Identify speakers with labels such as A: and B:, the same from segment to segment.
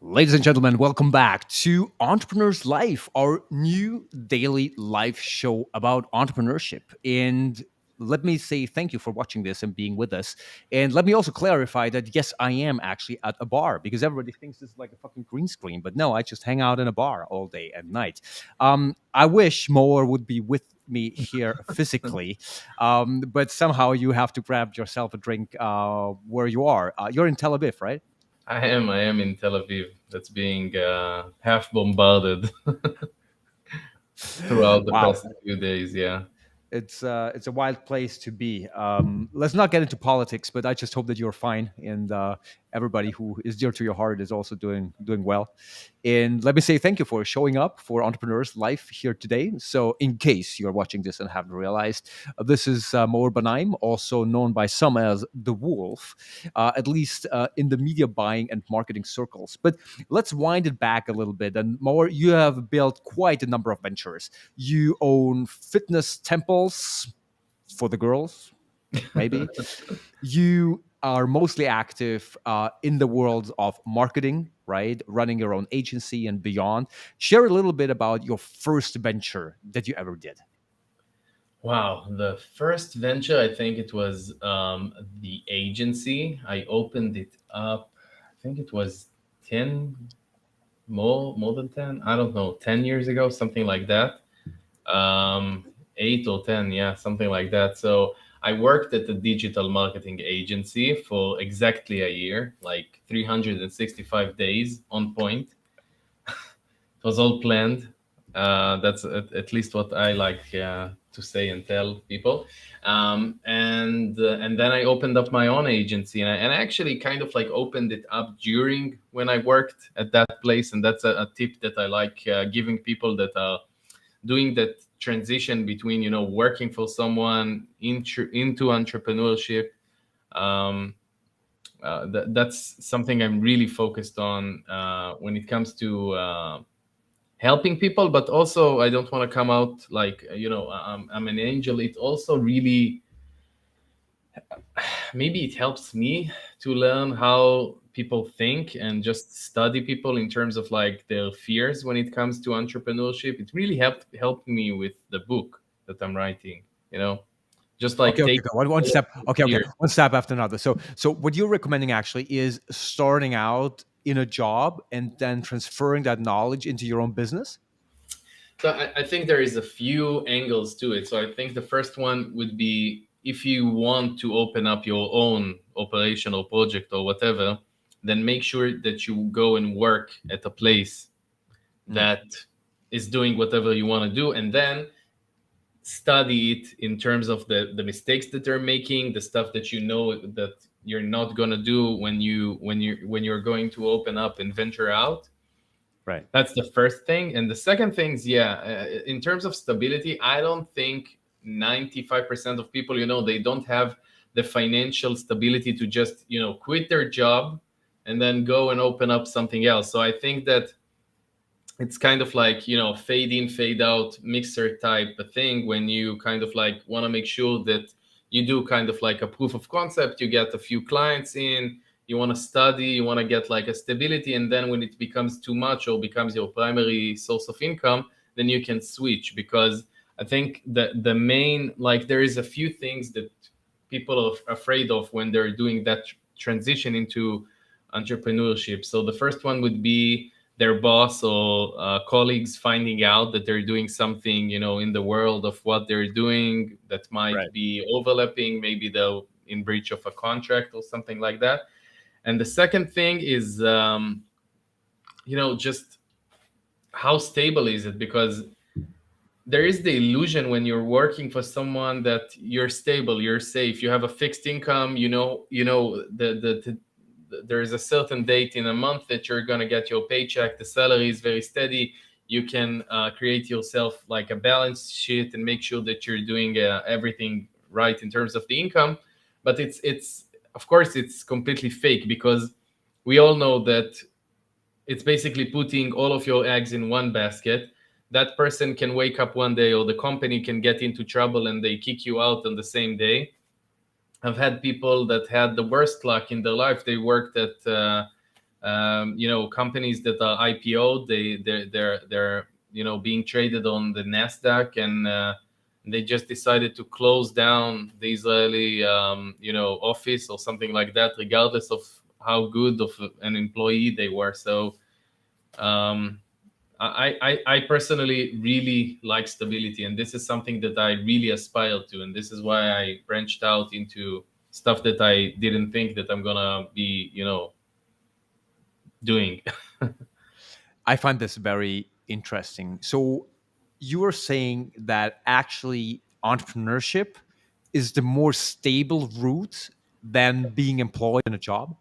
A: Ladies and gentlemen, welcome back to Entrepreneur's Life, our new daily live show about entrepreneurship. And let me say thank you for watching this and being with us. And let me also clarify that yes, I am actually at a bar because everybody thinks this is like a fucking green screen. But no, I just hang out in a bar all day and night. I wish Maor would be with me here physically, but somehow you have to grab yourself a drink where you are. You're in Tel Aviv, right?
B: I am in Tel Aviv. That's being half bombarded throughout the
A: Wow.
B: past few days. Yeah.
A: It's a wild place to be. Let's not get into politics, but I just hope that you're fine and everybody who is dear to your heart is also doing well. And let me say thank you for showing up for Entrepreneurs Life here today. So, in case you're watching this and haven't realized, this is Maor Benaim, also known by some as the Wolf, at least in the media buying and marketing circles. But let's wind it back a little bit. And Maor, you have built quite a number of ventures. You own fitness temples for the girls, maybe. You are mostly active in the world of marketing, right? Running your own agency and beyond. Share a little bit about your first venture that you ever did.
B: Wow. The first venture, I think it was the agency. I opened it up. I think it was 10, more than 10. I don't know, 10 years ago, something like that. 8 or 10, yeah, something like that. So I worked at a digital marketing agency for exactly a year, like 365 days on point. It was all planned. That's at least what I like to say and tell people. And then I opened up my own agency, and I actually kind of like opened it up during when I worked at that place. And that's a tip that I like giving people that are doing that transition between working for someone into entrepreneurship. Um, that's something I'm really focused on when it comes to helping people. But also, I don't want to come out like I'm an angel. It also really, maybe it helps me to learn how people think and just study people in terms of like their fears when it comes to entrepreneurship. It really helped me with the book that I'm writing, just like
A: Okay, okay,
B: take
A: okay. One
B: all of
A: step.
B: the
A: Okay, okay.
B: fears.
A: One step after another. So what you're recommending actually is starting out in a job and then transferring that knowledge into your own business.
B: So I think there is a few angles to it. So I think the first one would be, if you want to open up your own operational project or whatever, then make sure that you go and work at a place
A: Mm,
B: that is doing whatever you want to do, and then study it in terms of the mistakes that they're making, the stuff that that you're not going to do when you're going to open up and venture out.
A: right.
B: That's the first thing. And the second thing is, yeah, in terms of stability, I don't think 95% of people, they don't have the financial stability to just, quit their job and then go and open up something else. So I think that it's kind of like, fade in, fade out mixer type of thing, when you kind of like want to make sure that you do kind of like a proof of concept, you get a few clients in, you want to study, you want to get like a stability, and then when it becomes too much or becomes your primary source of income, then you can switch. Because I think that the main, like, there is a few things that people are afraid of when they're doing that transition into entrepreneurship. So the first one would be their boss or colleagues finding out that they're doing something, in the world of what they're doing that might
A: Right.
B: be overlapping. Maybe they're in breach of a contract or something like that. And the second thing is, just how stable is it? Because there is the illusion when you're working for someone that you're stable, you're safe, you have a fixed income, there is a certain date in a month that you're going to get your paycheck, the salary is very steady, you can create yourself like a balance sheet and make sure that you're doing everything right in terms of the income. But it's of course it's completely fake, because we all know that it's basically putting all of your eggs in one basket. That person can wake up one day, or the company can get into trouble and they kick you out on the same day. I've had people that had the worst luck in their life. They worked at companies that are IPO, they're being traded on the Nasdaq, and they just decided to close down the Israeli office or something like that, regardless of how good of an employee they were. So um, I personally really like stability, and this is something that I really aspire to, and this is why I branched out into stuff that I didn't think that I'm gonna be, doing.
A: I find this very interesting. So you are saying that actually entrepreneurship is the more stable route than being employed in a job?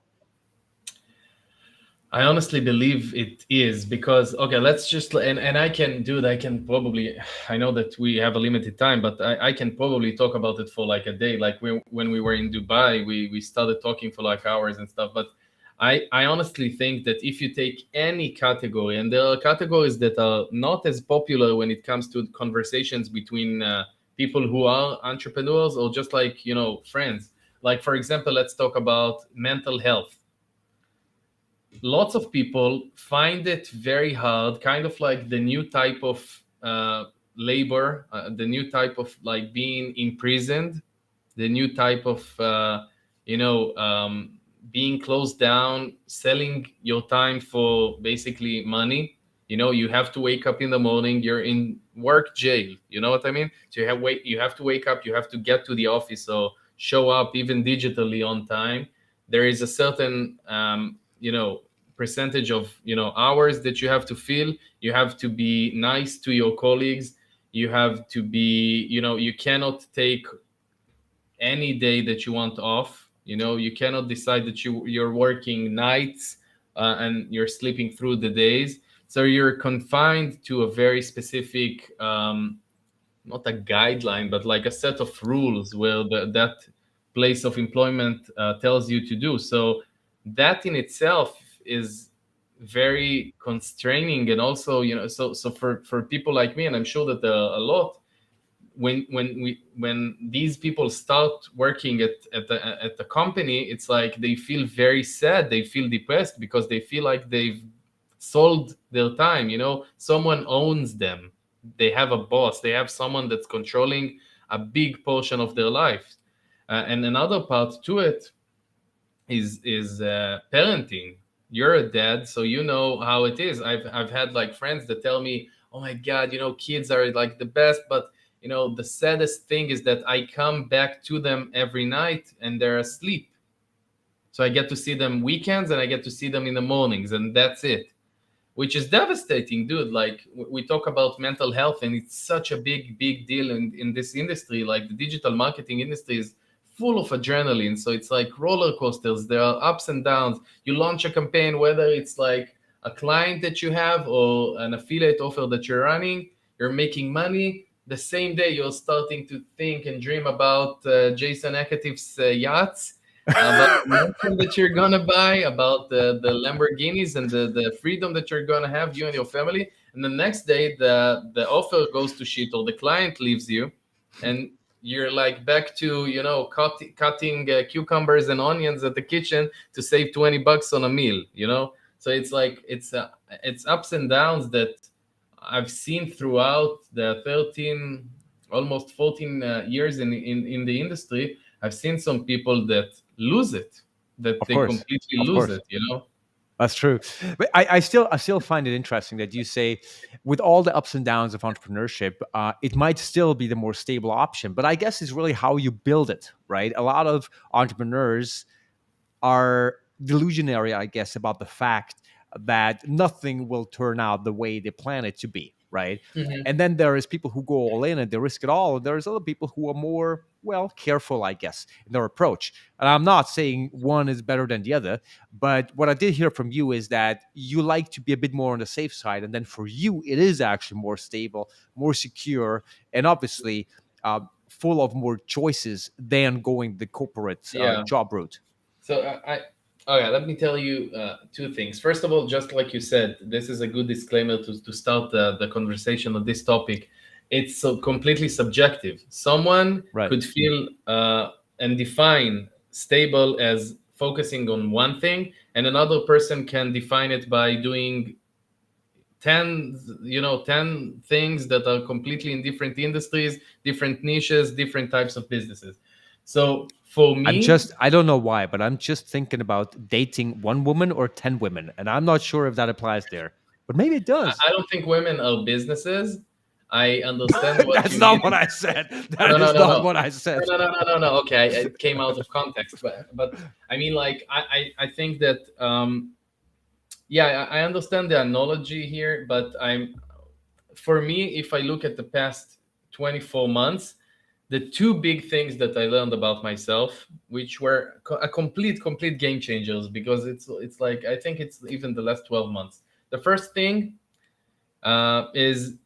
B: I honestly believe it is because okay, let's just and I can do that. I can probably I know that we have a limited time, but I can probably talk about it for like a day. Like when we were in Dubai, we started talking for like hours and stuff. But I honestly think that if you take any category, and there are categories that are not as popular when it comes to conversations between people who are entrepreneurs or just like friends. Like for example, let's talk about mental health. Lots of people find it very hard, kind of like the new type of labor, the new type of like being imprisoned, the new type of being closed down, selling your time for basically money. You have to wake up in the morning, you're in work jail, you know what I mean? So you have to wake up, you have to get to the office or show up even digitally on time. There is a certain percentage of hours that you have to fill. You have to be nice to your colleagues. You have to be, you cannot take any day that you want off. You cannot decide that you're working nights and you're sleeping through the days. So you're confined to a very specific, not a guideline, but like a set of rules where that place of employment tells you to do. So that in itself is very constraining, and also so for people like me, and I'm sure that there are a lot, when these people start working at the company, it's like they feel very sad, they feel depressed because they feel like they've sold their time. Someone owns them, they have a boss, they have someone that's controlling a big portion of their life. And another part to it is parenting. You're a dad, so you know how it is. I've had like friends that tell me, "Oh my God, kids are like the best," but the saddest thing is that I come back to them every night and they're asleep. So I get to see them weekends and I get to see them in the mornings, and that's it, which is devastating, dude. Like we talk about mental health, and it's such a big deal in this industry. Like the digital marketing industry is full of adrenaline, so it's like roller coasters. There are ups and downs. You launch a campaign, whether it's like a client that you have or an affiliate offer that you're running, you're making money. The same day you're starting to think and dream about Jason Akative's yachts, about the mansion that you're gonna buy, about the Lamborghinis and the freedom that you're gonna have, you and your family. And the next day, the offer goes to shit, or the client leaves you, and you're like back to cutting cucumbers and onions at the kitchen to save $20 on a meal. So it's like it's ups and downs that I've seen throughout the 13, almost 14 years in the industry. I've seen some people that lose it, that
A: Of
B: they
A: course.
B: completely
A: Of
B: lose
A: course.
B: it.
A: That's true. But I still find it interesting that you say, with all the ups and downs of entrepreneurship, it might still be the more stable option. But I guess it's really how you build it, right? A lot of entrepreneurs are delusionary, I guess, about the fact that nothing will turn out the way they plan it to be, right?
B: Mhm.
A: And then there is people who go all in and they risk it all. And there's other people who are more, well, careful, I guess, in their approach. And I'm not saying one is better than the other, but what I did hear from you is that you like to be a bit more on the safe side. And then for you, it is actually more stable, more secure, and obviously full of more choices than going the corporate
B: Yeah.
A: job route.
B: So okay, let me tell you two things. First of all, just like you said, this is a good disclaimer to start the conversation on this topic. It's so completely subjective. Someone
A: Right.
B: could feel and define stable as focusing on one thing, and another person can define it by doing 10, 10 things that are completely in different industries, different niches, different types of businesses. So for me,
A: I don't know why, but I'm just thinking about dating one woman or 10 women. And I'm not sure if that applies there, but maybe it does.
B: I don't think women are businesses. I understand what
A: That's
B: you mean.
A: not what I said.
B: No,
A: That
B: no,
A: is
B: no,
A: not
B: no.
A: what I said.
B: No. Okay, it came out of context, but I mean, like, I think that yeah, I understand the analogy here, but for me, if I look at the past 24 months, the two big things that I learned about myself, which were a complete game changers, because it's like, I think it's even the last 12 months. The first thing is,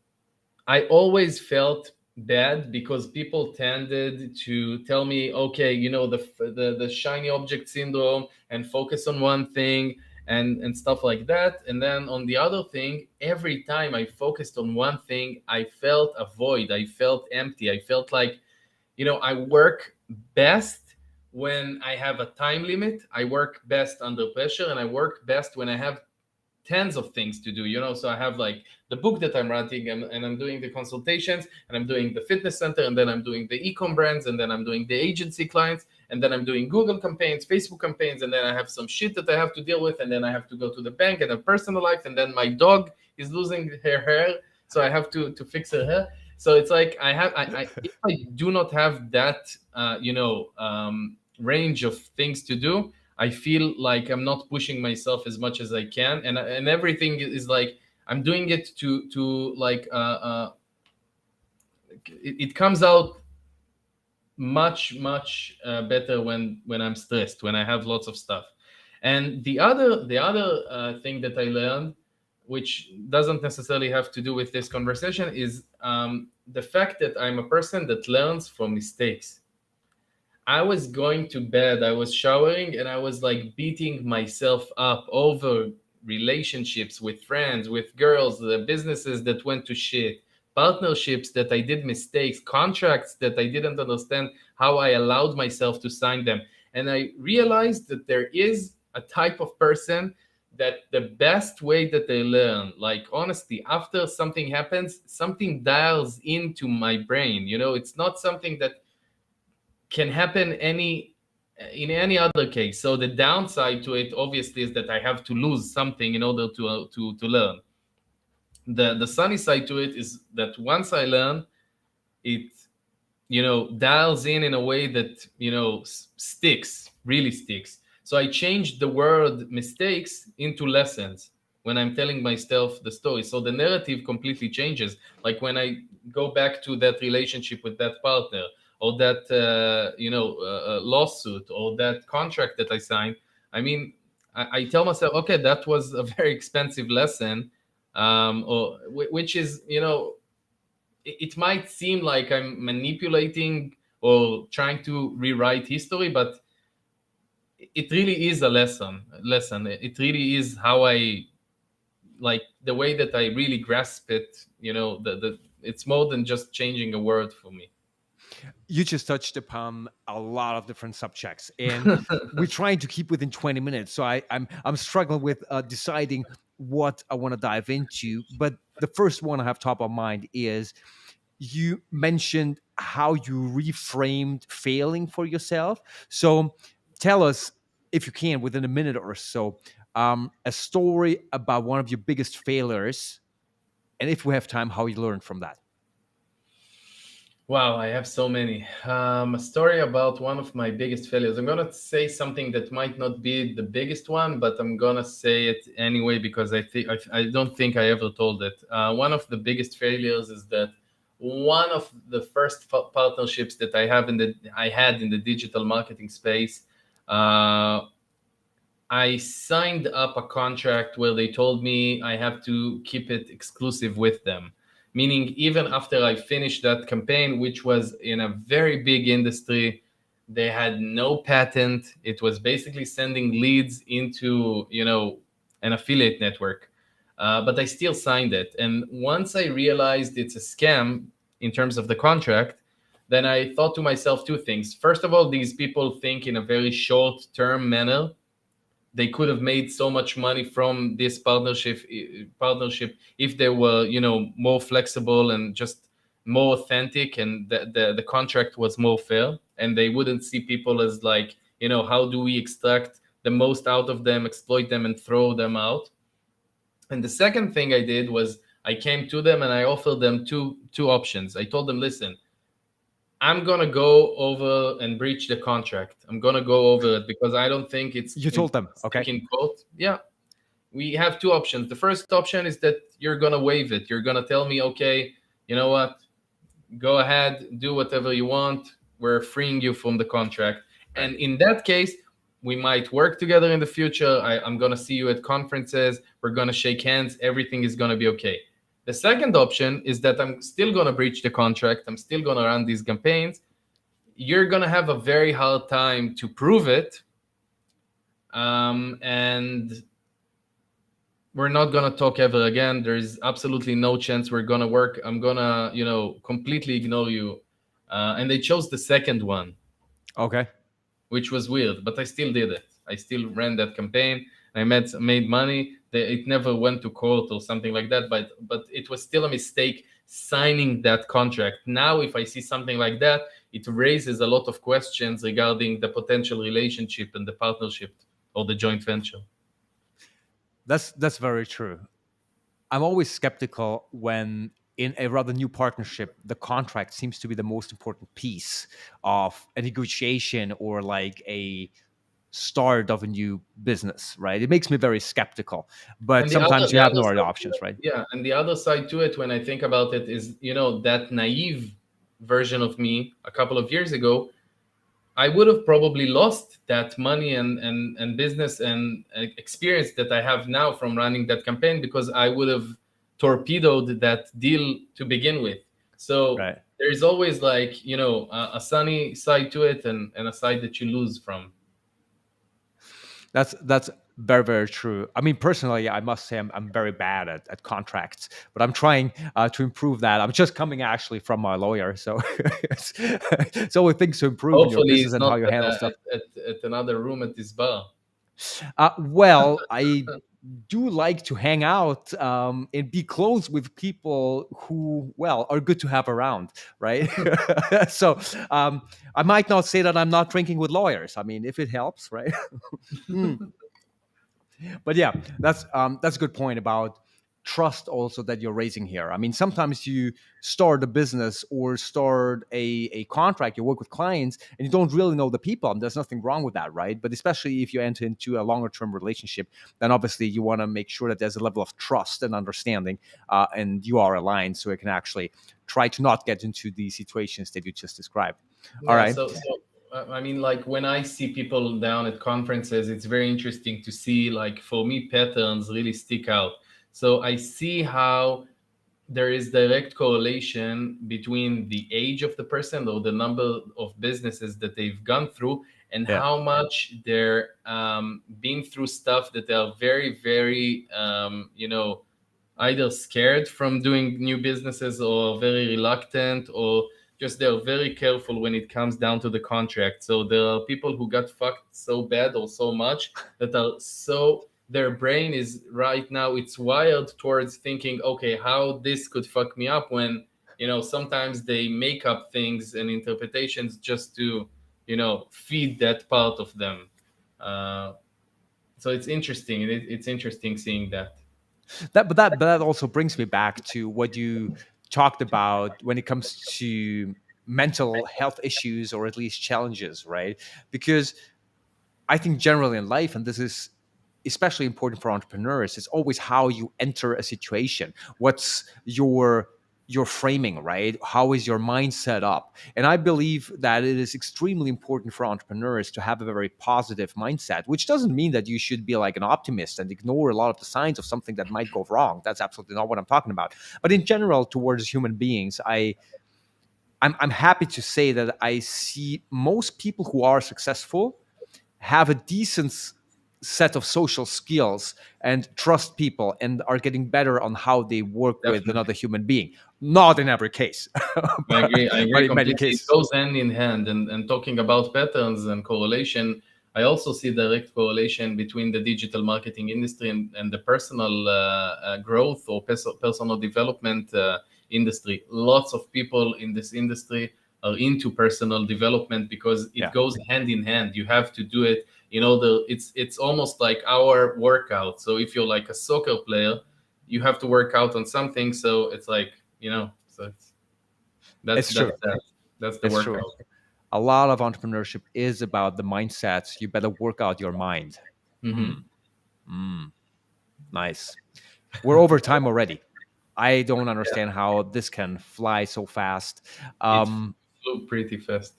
B: I always felt bad because people tended to tell me, okay, the shiny object syndrome, and focus on one thing, and stuff like that. And then on the other thing, every time I focused on one thing, I felt a void. I felt empty. I felt like, I work best when I have a time limit. I work best under pressure, and I work best when I have tens of things to do, so I have like the book that I'm writing, and I'm doing the consultations, and I'm doing the fitness center, and then I'm doing the e-com brands, and then I'm doing the agency clients, and then I'm doing Google campaigns, Facebook campaigns, and then I have some shit that I have to deal with, and then I have to go to the bank and a personal life, and then my dog is losing her hair, so I have to fix her hair. So it's like, if I do not have that range of things to do, I feel like I'm not pushing myself as much as I can, and everything is like, I'm doing it to like it comes out much better when I'm stressed, when I have lots of stuff. And the other thing that I learned, which doesn't necessarily have to do with this conversation, is the fact that I'm a person that learns from mistakes. I was going to bed, I was showering, and I was like beating myself up over relationships with friends, with girls, the businesses that went to shit, partnerships that I did mistakes, contracts that I didn't understand how I allowed myself to sign them. And I realized that there is a type of person that the best way that they learn, like, honestly, after something happens, something dials into my brain. It's not something that can happen in any other case. So the downside to it, obviously, is that I have to lose something in order to learn. The sunny side to it is that once I learn, it dials in a way that sticks, really sticks. So I changed the word mistakes into lessons when I'm telling myself the story. So the narrative completely changes. Like when I go back to that relationship with that partner, or that lawsuit, or that contract that I signed. I mean, I tell myself, okay, that was a very expensive lesson, which is, it might seem like I'm manipulating or trying to rewrite history, but it really is a lesson. It really is how I, like, the way that I really grasp it. It's more than just changing a word for me.
A: You just touched upon a lot of different subjects, and we're trying to keep within 20 minutes. So I'm struggling with deciding what I want to dive into. But the first one I have top of mind is, you mentioned how you reframed failing for yourself. So tell us, if you can, within a minute or so, a story about one of your biggest failures, and if we have time, how you learned from that.
B: Wow, I have so many. A story about one of my biggest failures. I'm gonna say something that might not be the biggest one, but I'm gonna say it anyway because I don't think I ever told it. One of the biggest failures is that one of the first partnerships that I had in the digital marketing space. I signed up a contract where they told me I have to keep it exclusive with them. Meaning, even after I finished that campaign, which was in a very big industry, they had no patent. It was basically sending leads into, an affiliate network. But I still signed it. And once I realized it's a scam in terms of the contract, then I thought to myself two things. First of all, these people think in a very short term manner. They could have made so much money from this partnership if they were, more flexible and just more authentic, and the contract was more fair, and they wouldn't see people as like, how do we extract the most out of them, exploit them, and throw them out. And the second thing I did was I came to them and I offered them two options. I told them, listen, I'm gonna go over and breach the contract. I'm gonna go over it because I don't think it's
A: You told them, okay?
B: in quote. Yeah, we have two options. The first option is that you're gonna waive it. You're gonna tell me, okay, you know what? Go ahead, do whatever you want. We're freeing you from the contract.
A: Right.
B: And in that case, we might work together in the future. I'm gonna see you at conferences. We're gonna shake hands. Everything is gonna be okay. The second option is that I'm still going to breach the contract. I'm still going to run these campaigns. You're going to have a very hard time to prove it. And we're not going to talk ever again. There's absolutely no chance we're going to work. I'm going to, completely ignore you. And they chose the second one.
A: Okay.
B: Which was weird, but I still did it. I still ran that campaign. I made money. It never went to court or something like that, but it was still a mistake signing that contract. Now, if I see something like that, it raises a lot of questions regarding the potential relationship and the partnership or the joint venture.
A: That's very true. I'm always skeptical when in a rather new partnership, the contract seems to be the most important piece of a negotiation or like a start of a new business, right? It makes me very skeptical, but sometimes you have no other options, right?
B: Yeah, and the other side to it, when I think about it, is that naive version of me a couple of years ago, I would have probably lost that money and business and experience that I have now from running that campaign, because I would have torpedoed that deal to begin with. So
A: Right.
B: there's always like, a sunny side to it and a side that you lose from.
A: That's very, very true. I mean, personally, I must say I'm very bad at contracts, but I'm trying to improve that. I'm just coming actually from my lawyer, so it's always things to improve in your
B: Hopefully
A: business
B: it's
A: and how
B: not
A: you handle stuff.
B: at another room at this bar.
A: Well, I do like to hang out and be close with people who, well, are good to have around, right? So I might not say that I'm not drinking with lawyers. I mean, if it helps, right? But yeah, that's a good point about trust also that you're raising here. I mean, sometimes you start a business or start a contract, you work with clients and you don't really know the people, and there's nothing wrong with that, right? But especially if you enter into a longer term relationship, then obviously you want to make sure that there's a level of trust and understanding, and you are aligned, so you can actually try to not get into the situations that you just described. All
B: Yeah,
A: right.
B: so I mean, like when I see people down at conferences, it's very interesting to see, like, for me, patterns really stick out. So I see how there is direct correlation between the age of the person or the number of businesses that they've gone through, and
A: Yeah.
B: how much they're been through stuff that they are very, very, either scared from doing new businesses, or very reluctant, or just they're very careful when it comes down to the contract. So there are people who got fucked so bad or so much that are so, their brain is right now, it's wired towards thinking, okay, how this could fuck me up, when sometimes they make up things and interpretations just to feed that part of them. So it's interesting. It's interesting seeing that.
A: But that also brings me back to what you talked about when it comes to mental health issues, or at least challenges, right? Because I think generally in life, and this is especially important for entrepreneurs, it's always how you enter a situation. What's your framing, right? How is your mind set up? And I believe that it is extremely important for entrepreneurs to have a very positive mindset, which doesn't mean that you should be like an optimist and ignore a lot of the signs of something that might go wrong. That's absolutely not what I'm talking about. But in general, towards human beings, I'm happy to say that I see most people who are successful have a decent set of social skills and trust people and are getting better on how they work with
B: Definitely.
A: another human being. Not in every case,
B: I agree. I
A: but
B: agree
A: in many
B: completely. It
A: cases.
B: goes hand in hand. And talking about patterns and correlation, I also see direct correlation between the digital marketing industry and the personal growth or personal development industry. Lots of people in this industry are into personal development because it
A: Yeah,
B: goes hand in hand. You have to do it. You know, it's almost like our workout. So if you're like a soccer player, you have to work out on something. So it's like, so it's that's
A: it's true.
B: that's that. That's the
A: It's true.
B: workout.
A: A lot of entrepreneurship is about the mindsets. You better work out your mind.
B: Hmm.
A: Hmm. Mm. Nice. We're over time already. I don't
B: Yeah,
A: understand how this can fly so fast.
B: it
A: Um,
B: flew pretty fast.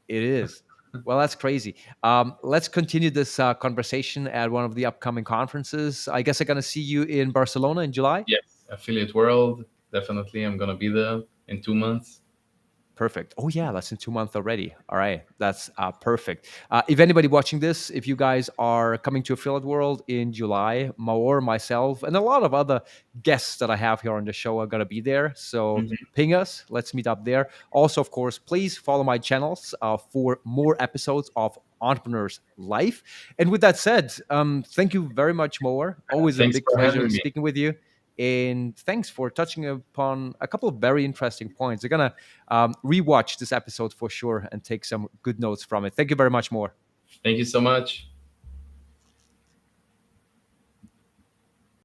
A: it is. Well, that's crazy. Let's continue this conversation at one of the upcoming conferences. I guess I'm going to see you in Barcelona in July.
B: Yes, affiliate world. Definitely, I'm gonna be there in 2 months.
A: Perfect. Oh yeah, that's in 2 months already. All right, that's perfect. If anybody watching this, if you guys are coming to Affiliate World in July, Maor, myself, and a lot of other guests that I have here on the show are gonna be there. So
B: Hmm.
A: ping us. Let's meet up there. Also, of course, please follow my channels for more episodes of Entrepreneur's Life. And with that said, thank you very much, Maor. Always a
B: Thanks
A: big
B: for
A: pleasure
B: having me.
A: speaking with you. And thanks for touching upon a couple of very interesting points. They're gonna rewatch this episode for sure and take some good notes from it. Thank you very much, more.
B: Thank you so much.